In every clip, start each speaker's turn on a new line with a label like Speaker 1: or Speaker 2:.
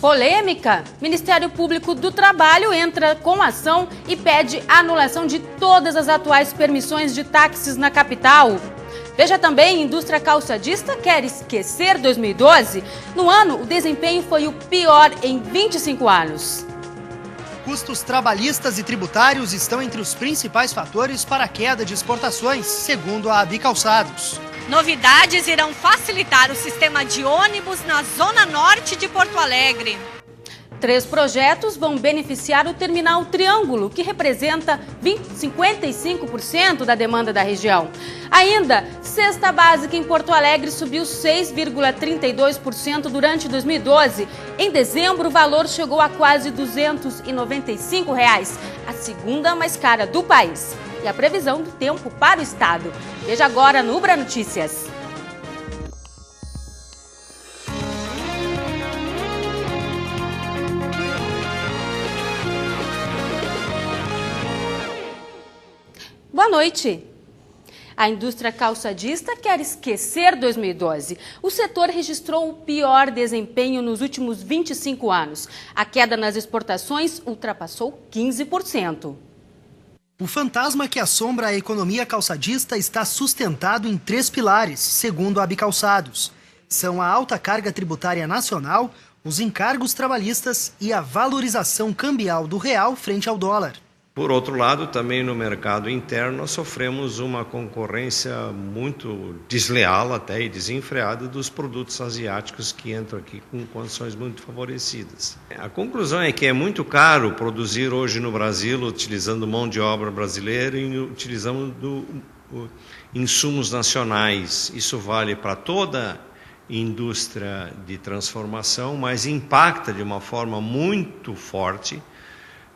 Speaker 1: Polêmica. Ministério Público do Trabalho entra com ação e pede anulação de todas as atuais permissões de táxis na capital. Veja também, indústria calçadista quer esquecer 2012. No ano, o desempenho foi o pior em 25 anos.
Speaker 2: Custos trabalhistas e tributários estão entre os principais fatores para a queda de exportações, segundo a Abicalçados.
Speaker 3: Novidades irão facilitar o sistema de ônibus na zona norte de Porto Alegre.
Speaker 1: 3 projetos vão beneficiar o Terminal Triângulo, que representa 55% da demanda da região. Ainda, cesta básica em Porto Alegre subiu 6,32% durante 2012. Em dezembro, o valor chegou a quase R$ 295, a segunda mais cara do país. E a previsão do tempo para o estado. Veja agora no Ubra Notícias. Boa noite. A indústria calçadista quer esquecer 2012. O setor registrou o pior desempenho nos últimos 25 anos. A queda nas exportações ultrapassou 15%.
Speaker 2: O fantasma que assombra a economia calçadista está sustentado em 3 pilares, segundo a Abicalçados. São a alta carga tributária nacional, os encargos trabalhistas e a valorização cambial do real frente ao dólar.
Speaker 4: Por outro lado, também no mercado interno, nós sofremos uma concorrência muito desleal até e desenfreada dos produtos asiáticos que entram aqui com condições muito favorecidas. A conclusão é que é muito caro produzir hoje no Brasil utilizando mão de obra brasileira e utilizando insumos nacionais. Isso vale para toda indústria de transformação, mas impacta de uma forma muito forte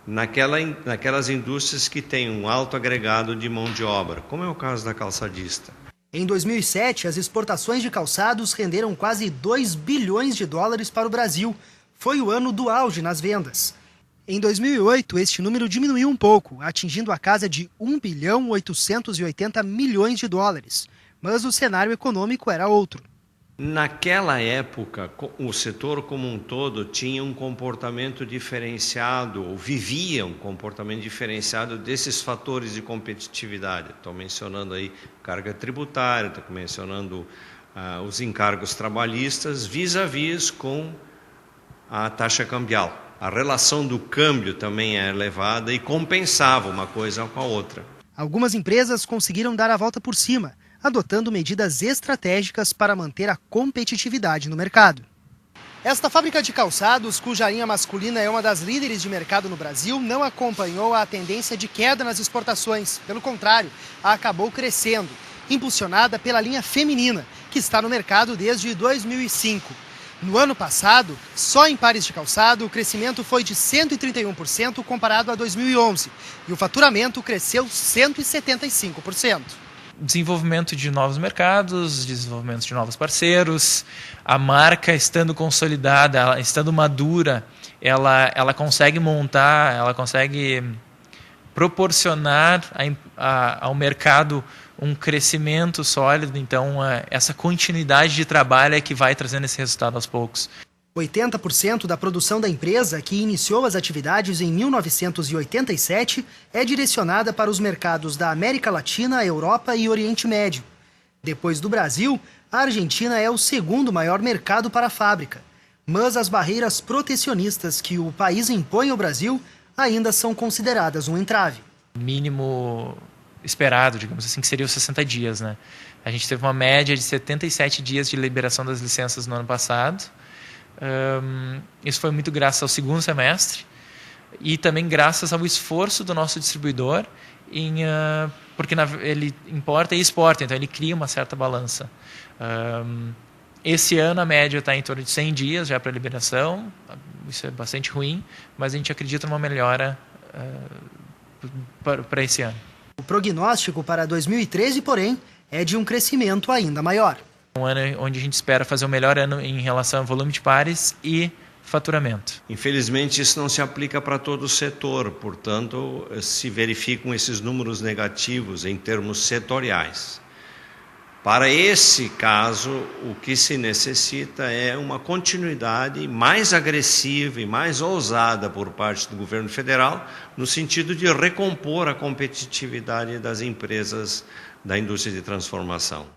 Speaker 4: naquelas indústrias que têm um alto agregado de mão de obra, como é o caso da calçadista.
Speaker 2: Em 2007, as exportações de calçados renderam quase 2 bilhões de dólares para o Brasil. Foi o ano do auge nas vendas. Em 2008, este número diminuiu um pouco, atingindo a casa de 1 bilhão 880 milhões de dólares. Mas o cenário econômico era outro.
Speaker 4: Naquela época, o setor como um todo tinha um comportamento diferenciado, ou vivia um comportamento diferenciado desses fatores de competitividade. Estou mencionando aí carga tributária, estou mencionando os encargos trabalhistas vis-à-vis com a taxa cambial. A relação do câmbio também é elevada e compensava uma coisa com a outra.
Speaker 2: Algumas empresas conseguiram dar a volta por cima, adotando medidas estratégicas para manter a competitividade no mercado. Esta fábrica de calçados, cuja linha masculina é uma das líderes de mercado no Brasil, não acompanhou a tendência de queda nas exportações. Pelo contrário, acabou crescendo, impulsionada pela linha feminina, que está no mercado desde 2005. No ano passado, só em pares de calçado, o crescimento foi de 131% comparado a 2011. E o faturamento cresceu 175%.
Speaker 5: Desenvolvimento de novos mercados, desenvolvimento de novos parceiros, a marca estando consolidada, ela, estando madura, ela consegue montar, ela consegue proporcionar ao mercado um crescimento sólido. Então, essa continuidade de trabalho é que vai trazendo esse resultado aos poucos.
Speaker 2: 80% da produção da empresa, que iniciou as atividades em 1987, é direcionada para os mercados da América Latina, Europa e Oriente Médio. Depois do Brasil, a Argentina é o segundo maior mercado para a fábrica. Mas as barreiras protecionistas que o país impõe ao Brasil ainda são consideradas um entrave.
Speaker 5: O mínimo esperado, digamos assim, que seria os 60 dias, né? A gente teve uma média de 77 dias de liberação das licenças no ano passado. Isso foi muito graças ao segundo semestre e também graças ao esforço do nosso distribuidor, porque ele importa e exporta, então ele cria uma certa balança. Esse ano a média está em torno de 100 dias já para liberação, isso é bastante ruim, mas a gente acredita numa melhora para esse ano.
Speaker 2: O prognóstico para 2013, porém, é de um crescimento ainda maior.
Speaker 5: Um ano onde a gente espera fazer o melhor ano em relação ao volume de pares e faturamento.
Speaker 4: Infelizmente, isso não se aplica para todo o setor, portanto, se verificam esses números negativos em termos setoriais. Para esse caso, o que se necessita é uma continuidade mais agressiva e mais ousada por parte do governo federal, no sentido de recompor a competitividade das empresas da indústria de transformação.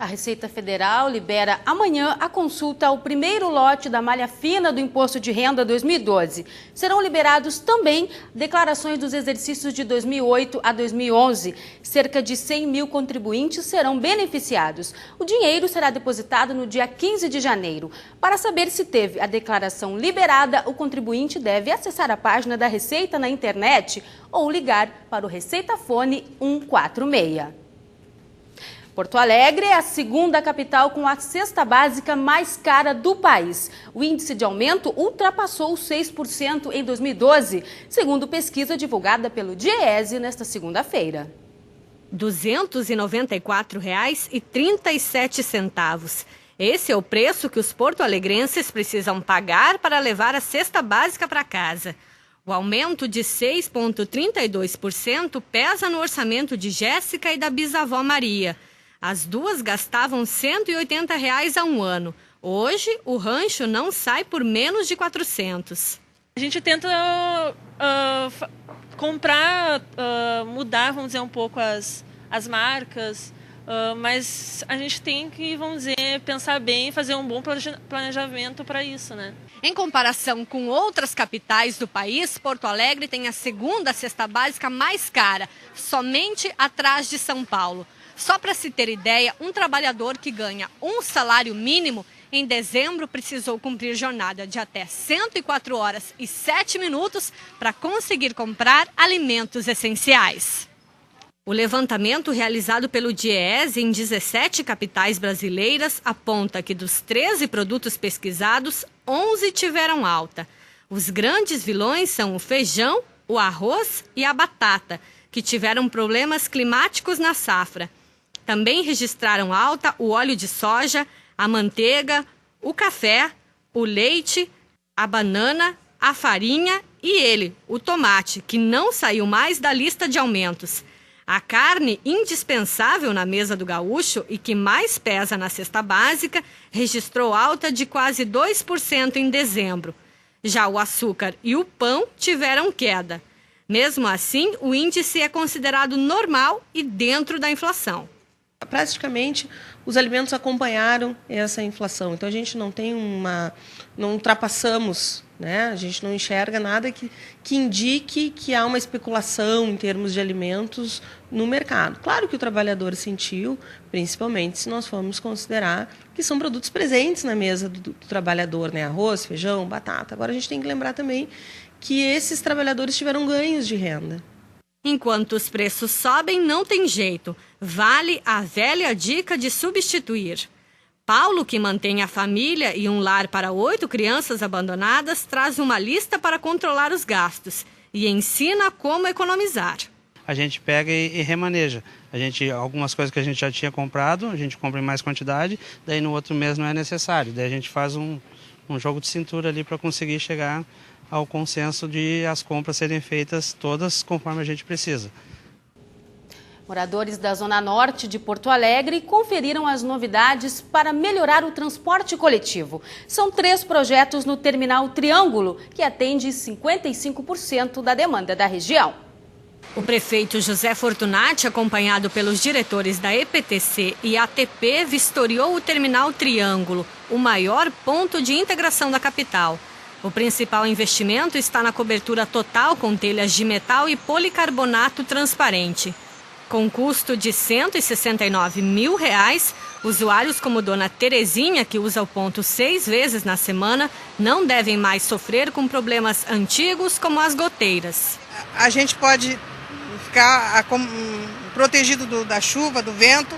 Speaker 1: A Receita Federal libera amanhã a consulta ao primeiro lote da malha fina do Imposto de Renda 2012. Serão liberados também declarações dos exercícios de 2008 a 2011. Cerca de 100 mil contribuintes serão beneficiados. O dinheiro será depositado no dia 15 de janeiro. Para saber se teve a declaração liberada, o contribuinte deve acessar a página da Receita na internet ou ligar para o Receita Fone 146. Porto Alegre é a segunda capital com a cesta básica mais cara do país. O índice de aumento ultrapassou os 6% em 2012, segundo pesquisa divulgada pelo DIEESE nesta segunda-feira.
Speaker 3: R$ 294,37. Esse é o preço que os porto-alegrenses precisam pagar para levar a cesta básica para casa. O aumento de 6,32% pesa no orçamento de Jéssica e da bisavó Maria. As duas gastavam R$ 180 a um ano. Hoje, o rancho não sai por menos de 400.
Speaker 6: A gente tenta comprar, mudar, vamos dizer, um pouco as marcas, mas a gente tem que, vamos dizer, pensar bem e fazer um bom planejamento para isso, né?
Speaker 3: Em comparação com outras capitais do país, Porto Alegre tem a segunda cesta básica mais cara, somente atrás de São Paulo. Só para se ter ideia, um trabalhador que ganha um salário mínimo, em dezembro precisou cumprir jornada de até 104 horas e 7 minutos para conseguir comprar alimentos essenciais. O levantamento realizado pelo DIEESE em 17 capitais brasileiras aponta que dos 13 produtos pesquisados, 11 tiveram alta. Os grandes vilões são o feijão, o arroz e a batata, que tiveram problemas climáticos na safra. Também registraram alta o óleo de soja, a manteiga, o café, o leite, a banana, a farinha e ele, o tomate, que não saiu mais da lista de aumentos. A carne indispensável na mesa do gaúcho e que mais pesa na cesta básica registrou alta de quase 2% em dezembro. Já o açúcar e o pão tiveram queda. Mesmo assim, o índice é considerado normal e dentro da inflação.
Speaker 7: Praticamente, os alimentos acompanharam essa inflação. Então, a gente não ultrapassamos, né? A gente não enxerga nada que indique que há uma especulação em termos de alimentos no mercado. Claro que o trabalhador sentiu, principalmente se nós formos considerar que são produtos presentes na mesa do trabalhador, né? Arroz, feijão, batata. Agora, a gente tem que lembrar também que esses trabalhadores tiveram ganhos de renda.
Speaker 3: Enquanto os preços sobem, não tem jeito. Vale a velha dica de substituir. Paulo, que mantém a família e um lar para 8 crianças abandonadas, traz uma lista para controlar os gastos e ensina como economizar.
Speaker 8: A gente pega e remaneja. Algumas coisas que a gente já tinha comprado, a gente compra em mais quantidade, daí no outro mês não é necessário. Daí a gente faz um jogo de cintura ali para conseguir chegar ao consenso de as compras serem feitas todas conforme a gente precisa.
Speaker 1: Moradores da Zona Norte de Porto Alegre conferiram as novidades para melhorar o transporte coletivo. São 3 projetos no Terminal Triângulo, que atende 55% da demanda da região.
Speaker 3: O prefeito José Fortunati, acompanhado pelos diretores da EPTC e ATP, vistoriou o Terminal Triângulo, o maior ponto de integração da capital. O principal investimento está na cobertura total com telhas de metal e policarbonato transparente. Com custo de R$ 169 mil, usuários como Dona Terezinha, que usa o ponto 6 vezes na semana, não devem mais sofrer com problemas antigos como as goteiras.
Speaker 9: A gente pode ficar protegido da chuva, do vento,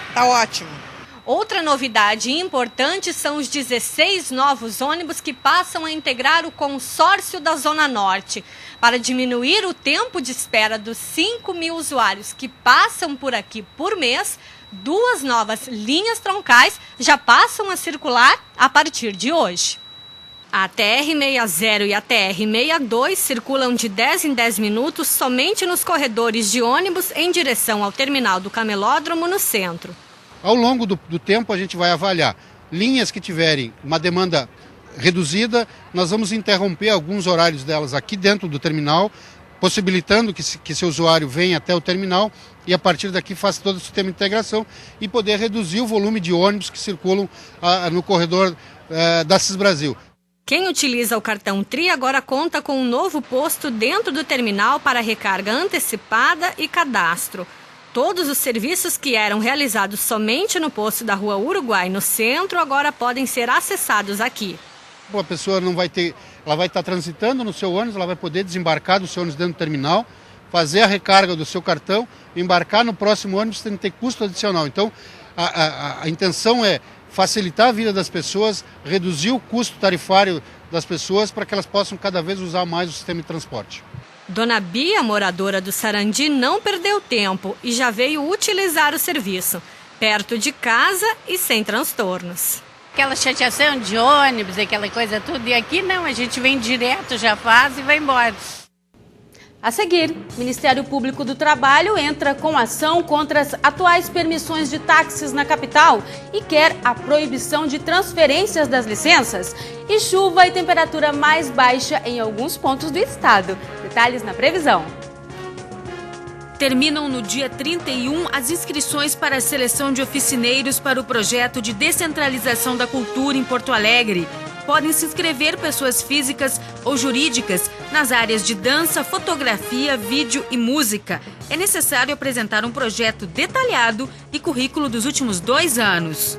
Speaker 9: está ótimo.
Speaker 3: Outra novidade importante são os 16 novos ônibus que passam a integrar o consórcio da Zona Norte. Para diminuir o tempo de espera dos 5 mil usuários que passam por aqui por mês, 2 novas linhas troncais já passam a circular a partir de hoje. A TR-60 e a TR-62 circulam de 10 em 10 minutos somente nos corredores de ônibus em direção ao terminal do Camelódromo no centro.
Speaker 10: Ao longo do tempo a gente vai avaliar linhas que tiverem uma demanda reduzida, nós vamos interromper alguns horários delas aqui dentro do terminal, possibilitando que seu usuário venha até o terminal e a partir daqui faça todo o sistema de integração e poder reduzir o volume de ônibus que circulam no corredor da CIS Brasil.
Speaker 3: Quem utiliza o cartão TRI agora conta com um novo posto dentro do terminal para recarga antecipada e cadastro. Todos os serviços que eram realizados somente no posto da Rua Uruguai, no centro, agora podem ser acessados aqui.
Speaker 10: A pessoa não vai ter, ela vai estar transitando no seu ônibus, ela vai poder desembarcar do seu ônibus dentro do terminal, fazer a recarga do seu cartão, embarcar no próximo ônibus sem ter custo adicional. Então, a intenção é facilitar a vida das pessoas, reduzir o custo tarifário das pessoas para que elas possam cada vez usar mais o sistema de transporte.
Speaker 3: Dona Bia, moradora do Sarandi, não perdeu tempo e já veio utilizar o serviço, perto de casa e sem transtornos.
Speaker 11: Aquela chateação de ônibus, aquela coisa tudo, e aqui não, a gente vem direto, já faz e vai embora.
Speaker 1: A seguir, o Ministério Público do Trabalho entra com ação contra as atuais permissões de táxis na capital e quer a proibição de transferências das licenças. E chuva e temperatura mais baixa em alguns pontos do estado. Detalhes na previsão. Terminam no dia 31 as inscrições para a seleção de oficineiros para o projeto de descentralização da cultura em Porto Alegre. Podem se inscrever pessoas físicas ou jurídicas nas áreas de dança, fotografia, vídeo e música. É necessário apresentar um projeto detalhado e currículo dos últimos 2 anos.